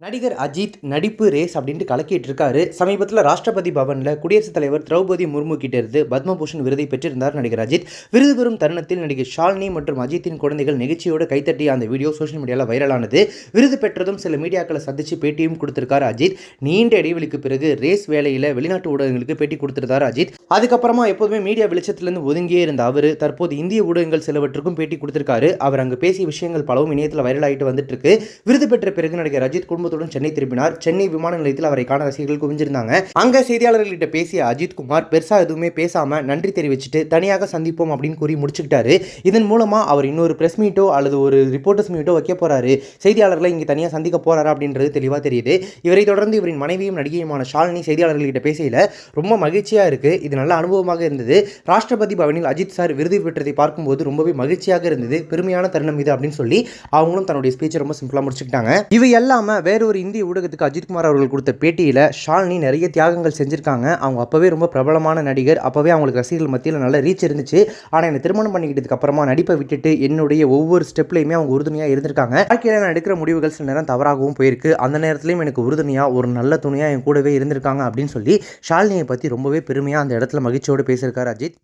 நடிகர் அஜித் நடிப்பு ரேஸ் அப்படின்ட்டு கலக்கிட்டு இருக்காரு. சமீபத்தில் ராஷ்டிரபதி பவனில் குடியரசுத் தலைவர் திரௌபதி முர்மு கிட்ட இருந்து பத்மபூஷன் விருதை பெற்றிருந்தார் நடிகர் அஜித். விருது பெறும் தருணத்தில் நடிகர் ஷாலினி மற்றும் அஜித்தின் குழந்தைகள் நிகழ்ச்சியோடு கைத்தட்டிய அந்த வீடியோ சோஷியல் மீடியாவில் வைரலானது. விருது பெற்றதும் சில மீடியாக்களை சந்திச்சு பேட்டியும் கொடுத்திருக்காரு அஜித். நீண்ட இடைவெளிக்கு பிறகு ரேஸ் வேலையில் வெளிநாட்டு ஊடகங்களுக்கு பேட்டி கொடுத்திருந்தார் அஜித். அதுக்கப்புறமா எப்போதுமே மீடியா வெளிச்சத்திலிருந்து ஒதுங்கியே இருந்த அவர் தற்போது இந்திய ஊடகங்கள் சிலவற்றுக்கும் பேட்டி கொடுத்திருக்காரு. அவர் அங்கு பேசிய விஷயங்கள் பலவும் இணையத்தில் வைரலாகிட்டு வந்துட்டு இருக்கு. விருது பெற்ற பிறகு நடிகர் அஜித் குடும்பத்துடன் சென்னை திரும்பினார். சென்னை விமான நிலையத்தில் அவரை காண ரசிகர்கள் குவிஞ்சிருந்தாங்க. அங்க செய்தியாளர்களிட்ட பேசிய அஜித் குமார் பெருசா எதுவுமே பேசாம நன்றி தெரிவிச்சுட்டு தனியாக சந்திப்போம் அப்படின்னு கூறி முடிச்சுக்கிட்டாரு. இதன் மூலமா அவர் இன்னொரு பிரஸ் மீட்டோ அல்லது ஒரு ரிப்போர்ட்டர்ஸ் மீட்டோ வைக்க போறாரு, செய்தியாளர்களை இங்க தனியாக சந்திக்க போறாரு அப்படின்றது தெளிவா தெரியுது. இவரை தொடர்ந்து இவரின் மனைவியும் நடிகையுமான ஷாலினி செய்தியாளர்களிட்ட பேசையில ரொம்ப மகிழ்ச்சியா இருக்கு, இது நல்ல அனுபவமாக இருந்தது, ராஷ்டிரபதி பவனில் அஜித் சார் விருது பெற்றதை பார்க்கும்போது ரொம்பவே மகிழ்ச்சியாக இருந்தது, பெருமையான தருணம் இது அப்படின்னு சொல்லி அவங்களும் தன்னுடைய ஸ்பீச்சை ரொம்ப சிம்பிளா முடிச்சுக்கிட்டாங்க. இவை எல்லாம வேறொரு இந்திய ஊடகத்துக்கு அஜித்குமார் அவர்கள் கொடுத்த பேட்டியில் ஷாலினி நிறைய தியாகங்கள் செஞ்சிருக்காங்க. அவங்க அப்பவே ரொம்ப பிரபலமான நடிகர், அப்பவே அவங்களுக்கு ரசிகர்கள் மத்தியில் நல்ல ரீச் இருந்துச்சு. ஆனால் என்னை திருமணம் பண்ணிக்கிட்டதுக்கு அப்புறமா நடிப்பை விட்டுட்டு என்னுடைய ஒவ்வொரு ஸ்டெப்லையுமே அவங்க உறுதுணையாக இருந்திருக்காங்க. வாழ்க்கையில் நான் எடுக்கிற முடிவுகள் சில நேரம் தவறாகவும் போயிருக்கு. அந்த நேரத்திலையும் எனக்கு உறுதுணையாக ஒரு நல்ல துணையாக என் கூடவே இருந்திருக்காங்க அப்படின்னு சொல்லி ஷாலினியை பற்றி ரொம்பவே பெருமையாக அந்த இடத்துல மகிழ்ச்சியோடு பேசியிருக்காரு அஜித்.